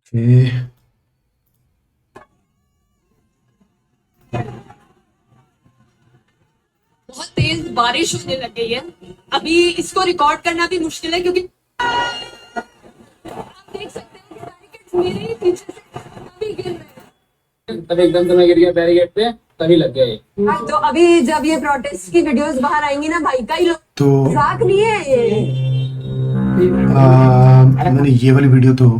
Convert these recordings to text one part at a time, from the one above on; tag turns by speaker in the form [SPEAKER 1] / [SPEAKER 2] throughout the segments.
[SPEAKER 1] Okay.
[SPEAKER 2] बहुत तेज बारिश होने लग गई है। अभी इसको रिकॉर्ड करना भी मुश्किल है क्योंकि आप देख सकते हैं कि बैरिकेड्स मेरे ही पीछे से अभी गिर रहे हैं।
[SPEAKER 3] तब एकदम से मैं गिर गया बैरिकेड पे, तभी लग गया ये।
[SPEAKER 2] तो अभी जब ये प्रोटेस्ट की वीडियोस बाहर आएंगी ना भाई, कई लोग
[SPEAKER 1] तो
[SPEAKER 2] मजाक नहीं है ये।
[SPEAKER 1] मैंने ये वाली वीडियो तो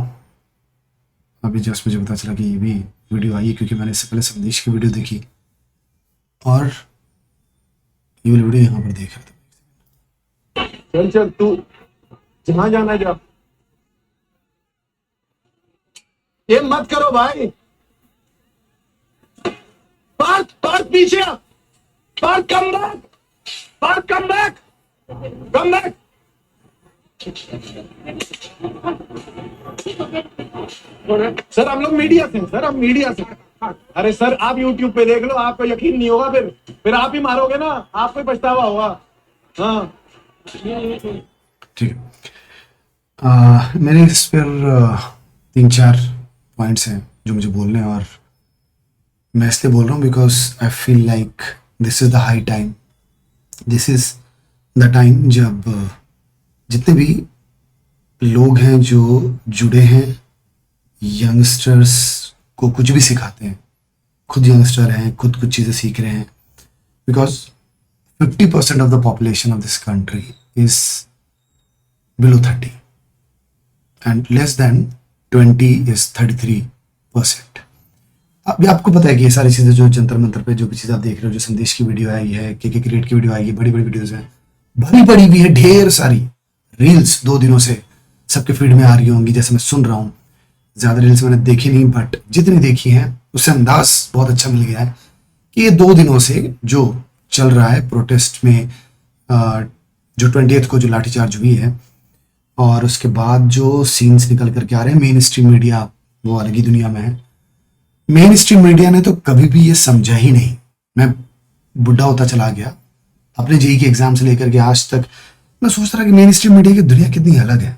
[SPEAKER 1] अभी जस्ट मुझे पता चला कि ये भी वीडियो आई है, क्योंकि मैंने इससे पहले संदेश की वीडियो देखी और ये वाली वीडियो यहाँ पर देख रहा था।
[SPEAKER 4] चल चल तू जहां जाना जा। ये मत करो भाई। पार्थ पार्थ पीछे आ। Parth come back. Parth come back. Come back. Sir हम लोग मीडिया से हैं, सर हम मीडिया से हैं। अरे सर आप YouTube पे देख लो, आपको यकीन नहीं होगा, फिर आप ही मारोगे ना, आपको ही पछतावा होगा। हाँ
[SPEAKER 1] ठीक है। मेरे इस पर 3-4 पॉइंट्स हैं जो मुझे बोलने हैं, और मैं इसलिए बोल रहा हूँ because I feel like this is the high time, this is the time जब जितने भी लोग हैं जो जुड़े हैं यंगस्टर्स को कुछ भी सिखाते हैं, खुद यंगस्टर हैं, खुद कुछ चीज़ें सीख रहे हैं, because 50% of the population of this country is below 30 and less than 20 is 33%। अभी आपको पता है कि ये सारी चीज़ें जो जंतर मंतर पे जो भी चीज़ आप देख रहे हो, जो संदेश की वीडियो आई है, के क्रिएट की वीडियो आई है, बड़ी बड़ी वीडियोज़ हैं, भरी पड़ी भी है, ढेर सारी रील्स 2 दिनों से सबके फीड में आ रही होंगी, जैसे मैं सुन रहा हूँ। ज़्यादा रील्स मैंने देखी नहीं, बट जितनी देखी हैं उससे अंदाज बहुत अच्छा मिल गया है कि ये 2 दिनों से जो चल रहा है प्रोटेस्ट में, जो 20th को जो लाठीचार्ज हुई है, और उसके बाद जो सीन्स निकल करके आ रहे हैं, मेन स्ट्रीम मीडिया वो अलग ही दुनिया में है। मेन स्ट्रीम मीडिया ने तो कभी भी ये समझा ही नहीं। मैं बुढ़ा होता चला गया अपने जेईई के एग्जाम से लेकर के आज तक, मैं सोचता रहा कि मेन स्ट्रीम मीडिया की दुनिया कितनी अलग है,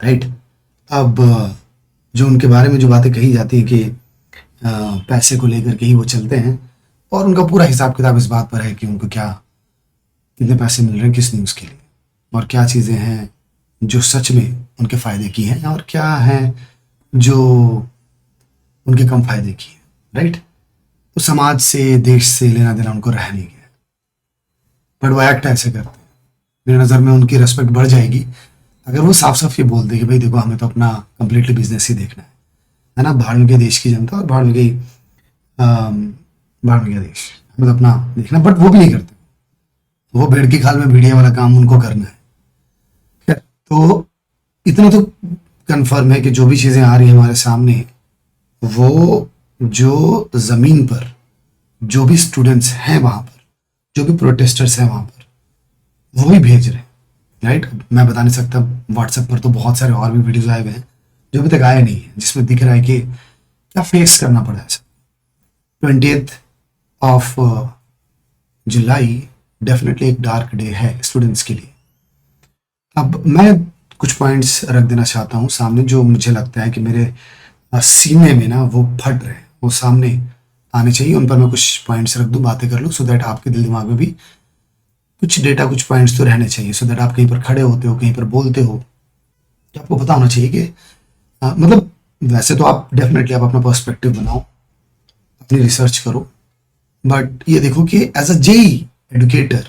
[SPEAKER 1] राइट। अब जो उनके बारे में जो बातें कही जाती हैं कि पैसे को लेकर के ही वो चलते हैं, और उनका पूरा हिसाब किताब इस बात पर है कि उनको क्या कितने पैसे मिल रहे हैं किस न्यूज़ के लिए, और क्या चीज़ें हैं जो सच में उनके फ़ायदे की हैं और क्या हैं जो उनके कम फ़ायदे की हैं, राइट। तो समाज से, देश से लेना देना उनको रह नहीं गया, बट वो एक्ट ऐसे करते हैं। मेरी नज़र में उनकी रेस्पेक्ट बढ़ जाएगी अगर वो साफ साफ ये बोल दे कि भाई देखो हमें तो अपना कंप्लीटली बिजनेस ही देखना है ना, भाड़ में गया देश की जनता और भाड़ में गया देश, हमें तो अपना देखना। बट वो भी नहीं करते, वो भेड़ की खाल में भेड़िया वाला काम उनको करना है। तो इतना तो कंफर्म है कि जो भी चीज़ें आ रही हैं हमारे सामने, वो जो ज़मीन पर जो भी स्टूडेंट्स हैं वहाँ पर, जो भी प्रोटेस्टर्स हैं वहाँ पर, वो ही भेज रहे हैं, राइट। मैं बता नहीं सकता, व्हाट्सएप पर तो बहुत सारे और भी वीडियोज आए हुए हैं जो अभी तक आए नहीं है, जिसमें दिख रहा है कि क्या फेस करना पड़ा है। 20th ऑफ जुलाई डेफिनेटली एक डार्क डे है स्टूडेंट्स के लिए। अब मैं कुछ पॉइंट्स रख देना चाहता हूँ सामने, जो मुझे लगता है कि मेरे सीने में ना वो फट रहे हैं, वो सामने आने चाहिए, उन पर मैं कुछ पॉइंट्स रख दूँ, बातें कर लूँ, सो दैट आपके दिल दिमाग में भी कुछ डेटा, कुछ पॉइंट्स तो रहने चाहिए, सो दैट आप कहीं पर खड़े होते हो, कहीं पर बोलते हो, तो आपको पता होना चाहिए कि मतलब वैसे तो आप डेफिनेटली आप अपना पर्सपेक्टिव बनाओ, अपनी रिसर्च करो, बट ये देखो कि एज अ जेईई एडुकेटर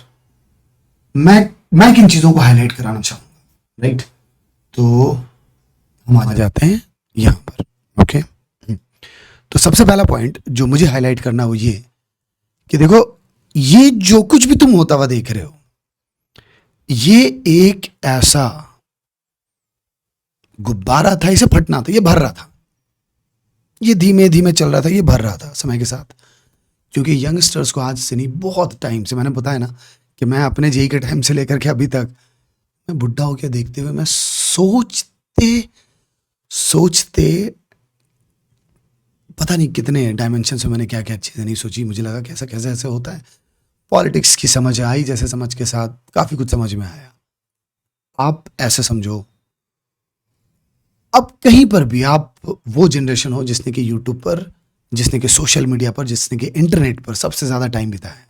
[SPEAKER 1] मैं किन चीज़ों को हाईलाइट कराना चाहूँगा, राइट। तो हम आ जाते हैं यहाँ पर, ओके। तो सबसे पहला पॉइंट जो मुझे हाईलाइट करना वो ये कि देखो, ये जो कुछ भी तुम होता हुआ देख रहे हो, ये एक ऐसा गुब्बारा था, इसे फटना था, ये भर रहा था, ये धीमे धीमे चल रहा था, ये भर रहा था समय के साथ। क्योंकि यंगस्टर्स को आज से नहीं, बहुत टाइम से, मैंने बताया ना कि मैं अपने जेईई के टाइम से लेकर के अभी तक, मैं बुढ़ा हो के देखते हुए मैं सोचते पता नहीं कितने डायमेंशन में मैंने क्या क्या चीज़ें नहीं सोची। मुझे लगा कि ऐसा कैसे ऐसे होता है। पॉलिटिक्स की समझ आई, जैसे समझ के साथ काफ़ी कुछ समझ में आया। आप ऐसे समझो अब कहीं पर भी आप वो जनरेशन हो जिसने कि यूट्यूब पर, जिसने कि सोशल मीडिया पर, जिसने कि इंटरनेट पर सबसे ज़्यादा टाइम बिताया है,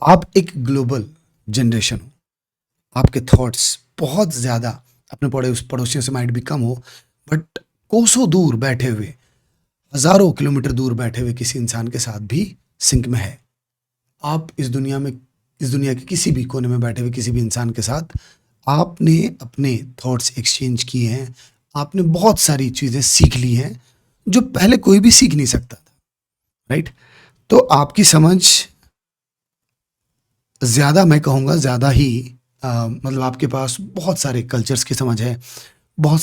[SPEAKER 1] आप एक ग्लोबल जनरेशन हो, आपके थॉट्स बहुत ज़्यादा अपने पड़ोसियों से माइट भी कम हो, बट कोसों दूर बैठे हुए, हज़ारों किलोमीटर दूर बैठे हुए किसी इंसान के साथ भी सिंक में है। आप इस दुनिया के किसी भी कोने में बैठे हुए किसी भी इंसान के साथ आपने अपने थॉट्स एक्सचेंज किए हैं, आपने बहुत सारी चीज़ें सीख ली हैं जो पहले कोई भी सीख नहीं सकता था, राइट? तो आपकी समझ ज़्यादा, मैं कहूँगा ज़्यादा ही मतलब आपके पास बहुत सारे कल्चर्स की समझ है, बहुत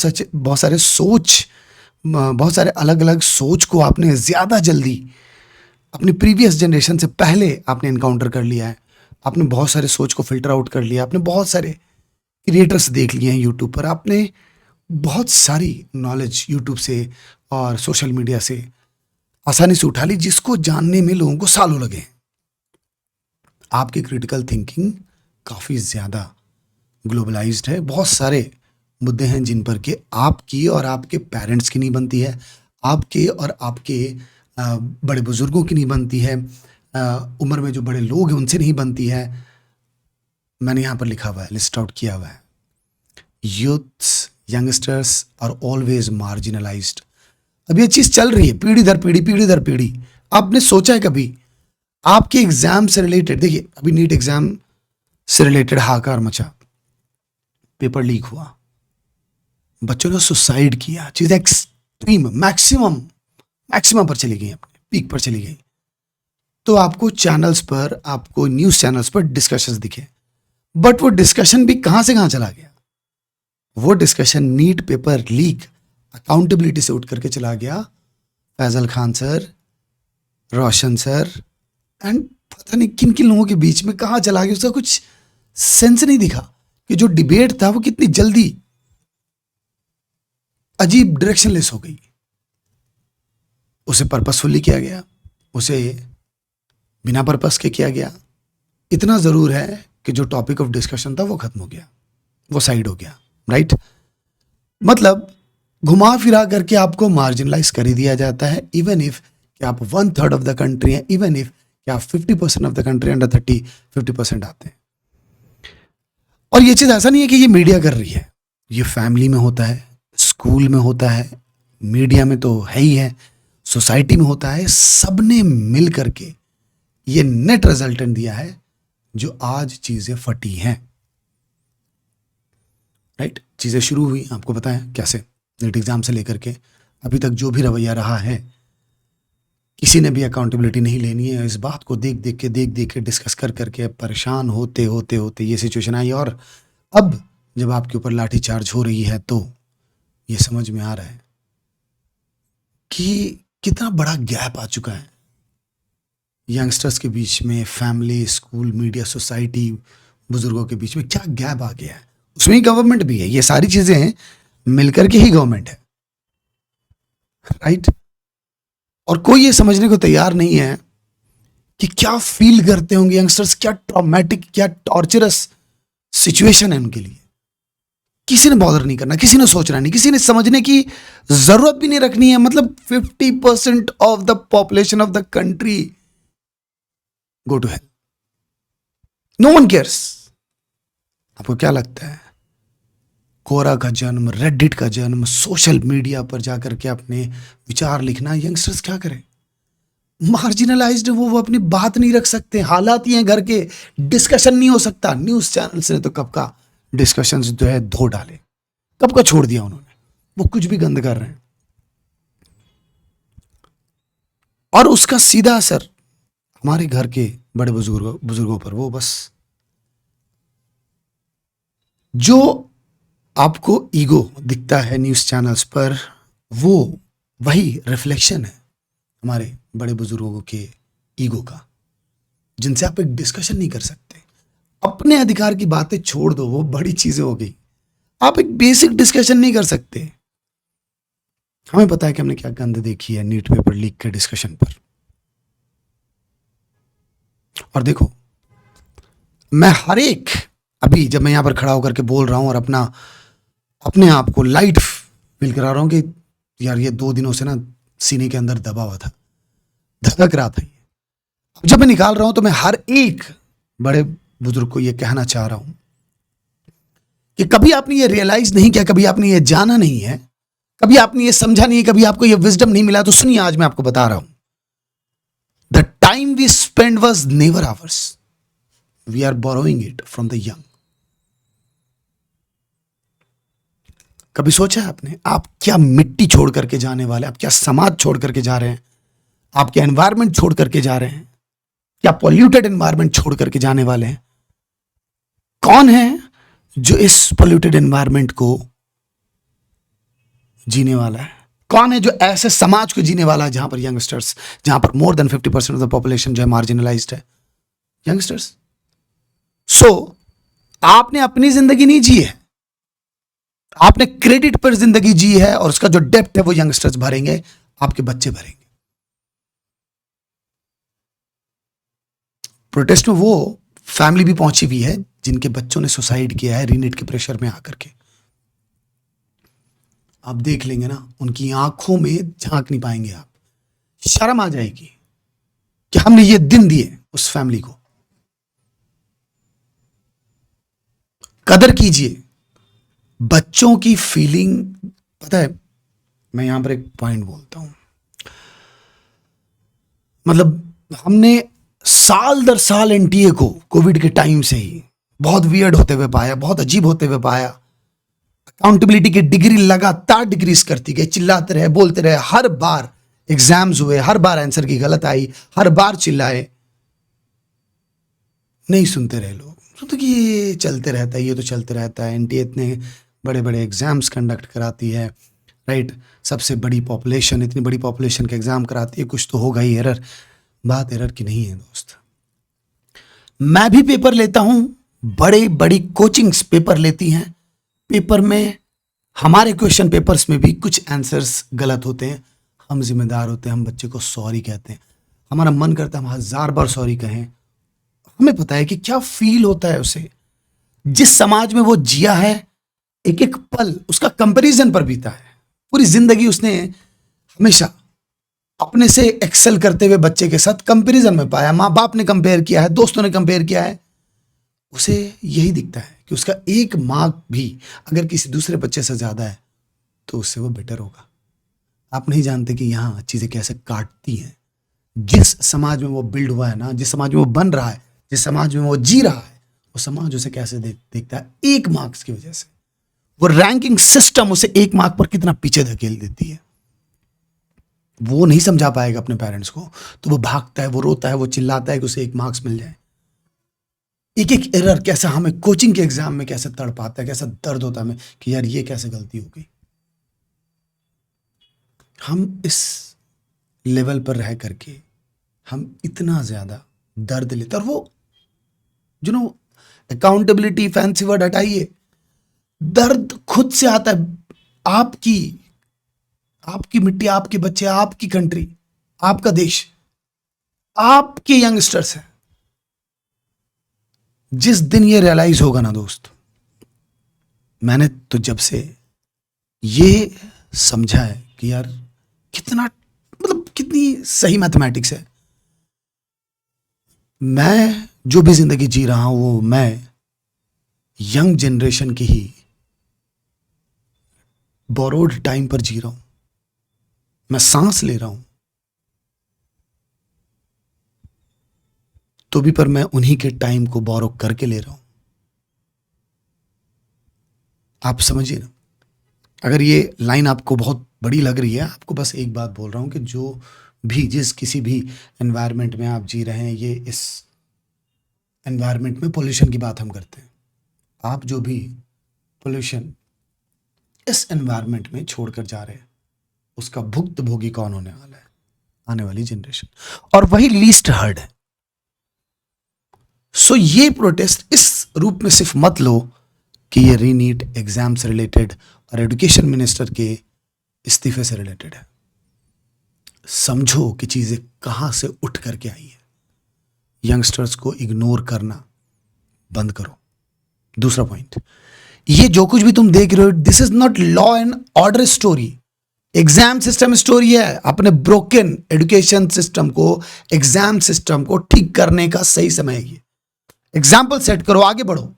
[SPEAKER 1] सारे अलग अलग सोच को आपने ज़्यादा जल्दी अपनी प्रीवियस जनरेशन से पहले आपने इनकाउंटर कर लिया है। आपने बहुत सारे सोच को फिल्टर आउट कर लिया, आपने बहुत सारे क्रिएटर्स देख लिए हैं यूट्यूब पर, आपने बहुत सारी नॉलेज यूट्यूब से और सोशल मीडिया से आसानी से उठा ली, जिसको जानने में लोगों को सालों लगे। आपकी क्रिटिकल थिंकिंग काफ़ी ज़्यादा ग्लोबलाइज्ड है। बहुत सारे मुद्दे हैं जिन पर के आपकी और आपके पेरेंट्स की नहीं बनती है, आपके और आपके बड़े बुजुर्गों की नहीं बनती है, उम्र में जो बड़े लोग हैं उनसे नहीं बनती है। मैंने यहाँ पर लिखा हुआ है, लिस्ट आउट किया हुआ है, youths, youngsters are always marginalized. अब ये चीज़ चल रही है पीढ़ी दर पीढ़ी। आपने सोचा है कभी आपके एग्जाम से रिलेटेड, देखिए अभी नीट एग्जाम से रिलेटेड हाहाकार मचा, पेपर लीक हुआ, बच्चों ने सुसाइड किया, चीज़ें एक्सट्रीम मैक्सिमम पर चली गई, अपने पीक पर चली गई। तो आपको चैनल्स पर, आपको न्यूज़ चैनल्स पर डिस्कशंस दिखे, बट वो डिस्कशन भी कहाँ से कहाँ चला गया। वो discussion NEET paper leak accountability से उठ करके चला गया Faisal Khan sir, Roshan sir and पता नहीं किन किन लोगों के बीच में कहाँ चला गया। उसका कुछ सेंस नहीं दिखा कि जो डिबेट था वो कितनी जल्दी अजीब डायरेक्शनलेस हो गई। उसे पर्पसफुली किया गया, उसे बिना पर्पस के किया गया। इतना ज़रूर है कि जो टॉपिक ऑफ डिस्कशन था वो खत्म हो गया, वो साइड हो गया, राइट? मतलब घुमा फिरा करके आपको मार्जिनलाइज कर ही दिया जाता है, इवन इफ कि आप 1/3 ऑफ द कंट्री हैं, इवन इफ कि आप 50% ऑफ द कंट्री, अंडर 30-50% आते हैं। और ये चीज़ ऐसा नहीं है कि ये मीडिया कर रही है, ये फैमिली में होता है, स्कूल में होता है, मीडिया में तो है ही है, सोसाइटी में होता है। सबने मिल करके ये नेट रिजल्टेंट दिया है जो आज चीज़ें फटी हैं, राइट? चीज़ें शुरू हुई, आपको पता है कैसे, नीट एग्जाम से लेकर के अभी तक जो भी रवैया रहा है, किसी ने भी अकाउंटेबिलिटी नहीं लेनी है। इस बात को देख के डिस्कस कर करके परेशान होते ये सिचुएशन आई। और अब जब आपके ऊपर लाठी चार्ज हो रही है तो ये समझ में आ रहा है कि कितना बड़ा गैप आ चुका है यंगस्टर्स के बीच में, फैमिली, स्कूल, मीडिया, सोसाइटी, बुजुर्गों के बीच में क्या गैप आ गया है। उसमें ही गवर्नमेंट भी है, ये सारी चीजें मिलकर के ही गवर्नमेंट है, राइट? और कोई ये समझने को तैयार नहीं है कि क्या फील करते होंगे यंगस्टर्स, क्या ट्रॉमेटिक, क्या टॉर्चरस सिचुएशन है उनके लिए। किसी ने बॉदर नहीं करना, किसी ने सोचना नहीं, किसी ने समझने की जरूरत भी नहीं रखनी है। मतलब 50% of the population of the country go to hell, no one cares. आपको क्या लगता है, कोरा का जन्म, रेडिट का जन्म, सोशल मीडिया पर जाकर के अपने विचार लिखना, यंगस्टर्स क्या करें? मार्जिनलाइज्ड, वो अपनी बात नहीं रख सकते, हालात ही हैं घर के, डिस्कशन नहीं हो सकता। न्यूज चैनल्स ने तो कब का डिस्कशंस जो है धो डाले, कब का छोड़ दिया उन्होंने, वो कुछ भी गंद कर रहे हैं। और उसका सीधा असर हमारे घर के बड़े बुजुर्गों पर, वो बस जो आपको ईगो दिखता है न्यूज़ चैनल्स पर, वो वही रिफ्लेक्शन है हमारे बड़े बुजुर्गों के ईगो का, जिनसे आप एक डिस्कशन नहीं कर सकते। अपने अधिकार की बातें छोड़ दो, वो बड़ी चीजें हो गई, आप एक बेसिक डिस्कशन नहीं कर सकते। हमें पता है कि हमने क्या गंद देखी है नीट पेपर लीक के डिस्कशन पर। और देखो, मैं हर एक, अभी जब मैं यहां पर खड़ा होकर के बोल रहा हूं और अपने आप को लाइट फील करा रहा हूं कि यार ये 2 दिनों से ना सीने के अंदर दबा हुआ था, धड़क रहा था ये। अब जब मैं निकाल रहा हूं तो मैं हर एक बड़े बुजुर्ग को ये कहना चाह रहा हूं कि कभी आपने ये रियलाइज नहीं किया, कभी आपने ये जाना नहीं है, कभी आपने ये समझा नहीं, कभी आपको ये विजडम नहीं मिला, तो सुनिए आज मैं आपको बता रहा हूं। The time we spend was never ours, we are borrowing it from the young. कभी सोचा है आपने आप क्या मिट्टी छोड़ करके जाने वाले, आप क्या समाज छोड़ करके जा रहे हैं, आप क्या एनवायरमेंट छोड़ करके जा रहे हैं, क्या पॉल्यूटेड एनवायरमेंट छोड़ करके जाने वाले हैं? कौन है जो इस पॉल्यूटेड एनवायरमेंट को जीने वाला है? कौन है जो ऐसे समाज को जीने वाला है जहां पर यंगस्टर्स, जहां पर more than 50% of the population जो है मार्जिनलाइज्ड है? यंगस्टर्स। सो आपने अपनी जिंदगी नहीं जी है, आपने क्रेडिट पर जिंदगी जी है, और उसका जो डेप्थ है वो यंगस्टर्स भरेंगे, आपके बच्चे भरेंगे। प्रोटेस्ट में वो फैमिली भी पहुंची हुई है जिनके बच्चों ने सुसाइड किया है रीनेट के प्रेशर में आकर के। आप देख लेंगे ना, उनकी आंखों में झांक नहीं पाएंगे आप, शर्म आ जाएगी कि हमने ये दिन दिए उस फैमिली को। कदर कीजिए बच्चों की फीलिंग। पता है, मैं यहां पर एक पॉइंट बोलता हूं, मतलब हमने साल दर साल एनटीए को कोविड के टाइम से ही बहुत वियर्ड होते हुए पाया, बहुत अजीब होते हुए पाया। अकाउंटेबिलिटी की डिग्री लगातार डिक्रीज करती गई, चिल्लाते रहे, बोलते रहे, हर बार एग्जाम्स हुए, हर बार आंसर की गलत आई, हर बार चिल्लाए, नहीं सुनते रहे लोग। तो कि ये चलते रहता है, ये तो चलते रहता है, एनटीए इतने बड़े बड़े एग्जाम्स कंडक्ट कराती है, राइट, सबसे बड़ी पॉपुलेशन, इतनी बड़ी पॉपुलेशन के एग्जाम कराती है, कुछ तो होगा ही एरर। बात एरर की नहीं है दोस्त। मैं भी पेपर लेता हूं, बड़े बड़ी कोचिंग्स पेपर लेती हैं, पेपर में हमारे क्वेश्चन पेपर्स में भी कुछ आंसर्स गलत होते हैं, हम जिम्मेदार होते हैं, हम बच्चे को सॉरी कहते हैं, हमारा मन करता है हम 1000 बार सॉरी कहें। हमें पता है कि क्या फील होता है उसे, जिस समाज में वो जिया है, एक एक पल उसका कंपैरिजन पर बीता है, पूरी जिंदगी उसने हमेशा अपने से एक्सेल करते हुए बच्चे के साथ कंपैरिजन में पाया, माँ बाप ने कंपेयर किया है, दोस्तों ने कंपेयर किया है, उसे यही दिखता है कि उसका एक मार्क भी अगर किसी दूसरे बच्चे से ज्यादा है तो उससे वो बेटर होगा। आप नहीं जानते कि यहाँ चीजें कैसे काटती हैं। जिस समाज में वो बिल्ड हुआ है ना, जिस समाज में वो बन रहा है, जिस समाज में वो जी रहा है, वो समाज उसे कैसे देखता है, एक मार्क्स की वजह से। वो रैंकिंग सिस्टम उसे एक मार्क पर कितना पीछे धकेल देती है। वो नहीं समझा पाएगा अपने पेरेंट्स को, तो वो भागता है, वो रोता है, वो चिल्लाता है कि उसे एक मार्क्स मिल जाए। एक एक एरर कैसा हमें कोचिंग के एग्जाम में कैसे तड़पाता है, कैसा दर्द होता है हमें कि यार ये कैसे गलती हो गई। हम इस लेवल पर रह करके हम इतना ज्यादा दर्द लेते, और वो अकाउंटेबिलिटी फैंसी वर्ड हटाइए, दर्द खुद से आता है। आपकी मिट्टी, आपके बच्चे, आपकी कंट्री, आपका देश, आपके यंगस्टर्स हैं। जिस दिन ये रियलाइज होगा ना दोस्त, मैंने तो जब से ये समझा है कि यार कितनी सही मैथमेटिक्स है। मैं जो भी जिंदगी जी रहा हूं वो मैं यंग जनरेशन की ही बोरोड टाइम पर जी रहा हूं। मैं सांस ले रहा हूं तो भी पर मैं उन्हीं के टाइम को बोरो करके ले रहा हूं। आप समझिए ना, अगर ये लाइन आपको बहुत बड़ी लग रही है, आपको बस एक बात बोल रहा हूं कि जो भी किसी भी एनवायरनमेंट में आप जी रहे हैं, ये इस एनवायरनमेंट में पोल्यूशन की बात हम करते हैं, आप जो भी पोल्यूशन इस एनवायरनमेंट में छोड़कर जा रहे हैं, उसका भुक्तभोगी कौन होने वाला है? आने वाली जनरेशन, और वही लीस्ट हर्ड है। सो ये प्रोटेस्ट इस रूप में सिर्फ मत लो कि ये रीनीट एग्जाम से रिलेटेड और एजुकेशन मिनिस्टर के इस्तीफे से रिलेटेड है। समझो कि चीजें कहां से उठ करके आई है। यंगस्टर्स को इग्नोर करना बंद करो। दूसरा पॉइंट, ये जो कुछ भी तुम देख रहे हो, this is not law and order story, exam system story है। अपने ब्रोकन एजुकेशन सिस्टम को, एग्जाम सिस्टम को ठीक करने का सही समय है ये। एग्जाम्पल सेट करो, आगे बढ़ो।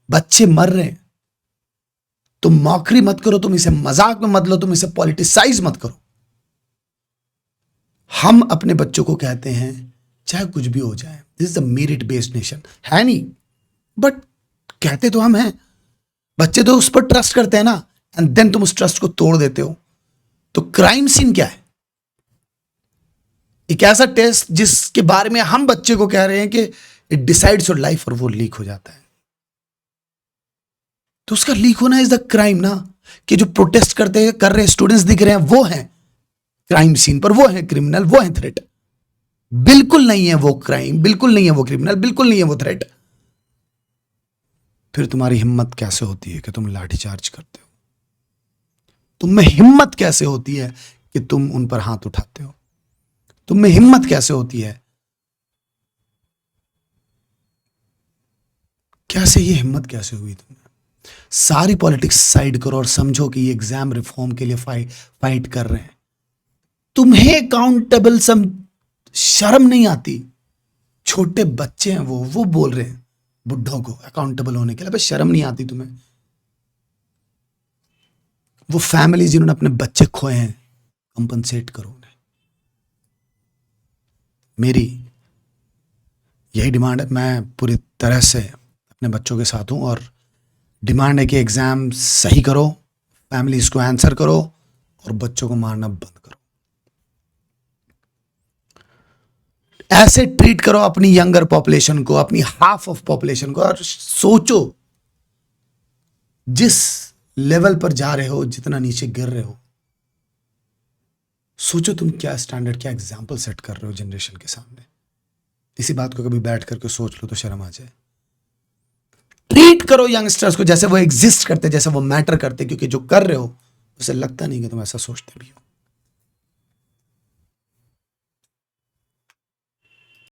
[SPEAKER 1] बच्चे मर रहे हैं, तुम मौकरी मत करो, तुम इसे मजाक में मत लो, तुम इसे पॉलिटिसाइज मत करो। हम अपने बच्चों को कहते हैं चाहे कुछ भी हो जाए, this is a merit based nation, है नहीं, बट कहते तो हम हैं। बच्चे तो उस पर ट्रस्ट करते हैं ना, एंड देन तुम उस ट्रस्ट को तोड़ देते हो। तो क्राइम सीन क्या है? एक ऐसा टेस्ट जिसके बारे में हम बच्चे को कह रहे हैं कि इट डिसाइड्स योर लाइफ, और वो लीक हो जाता है। तो उसका लीक होना इज द क्राइम ना, कि जो प्रोटेस्ट कर रहे स्टूडेंट्स दिख रहे हैं वो हैं क्राइम सीन पर, वो हैं क्रिमिनल, वो हैं थ्रेट। बिल्कुल नहीं है वो क्राइम, बिल्कुल नहीं है वो क्रिमिनल, बिल्कुल नहीं है वो थ्रेट। फिर तुम्हारी हिम्मत कैसे होती है कि तुम लाठीचार्ज करते हो? तुम में हिम्मत कैसे होती है कि तुम उन पर हाथ उठाते हो? तुम में हिम्मत कैसे होती है? कैसे ये हिम्मत कैसे हुई तुम्हें? सारी पॉलिटिक्स साइड करो और समझो कि ये एग्जाम रिफॉर्म के लिए फाइट कर रहे हैं। तुम्हें अकाउंटेबल शर्म नहीं आती? छोटे बच्चे हैं वो बोल रहे हैं बुढ़ों को अकाउंटेबल होने के लिए, शर्म नहीं आती तुम्हें? वो फैमिली जिन्होंने अपने बच्चे खोए हैं, कंपनसेट करो उन्हें। मेरी यही डिमांड है, मैं पूरी तरह से अपने बच्चों के साथ हूं, और डिमांड है कि एग्जाम सही करो, फैमिलीज को आंसर करो, और बच्चों को मारना बंद करो। ऐसे ट्रीट करो अपनी यंगर पॉपुलेशन को, अपनी हाफ ऑफ पॉपुलेशन को, और सोचो जिस लेवल पर जा रहे हो, जितना नीचे गिर रहे हो, सोचो तुम क्या स्टैंडर्ड, क्या एग्जाम्पल सेट कर रहे हो जनरेशन के सामने। इसी बात को कभी बैठ करके सोच लो तो शर्म आ जाए। ट्रीट करो यंगस्टर्स को जैसे वो एग्जिस्ट करते, जैसे वो मैटर करते, क्योंकि जो कर रहे हो उसे लगता नहीं कि तुम ऐसा सोचते भी हो।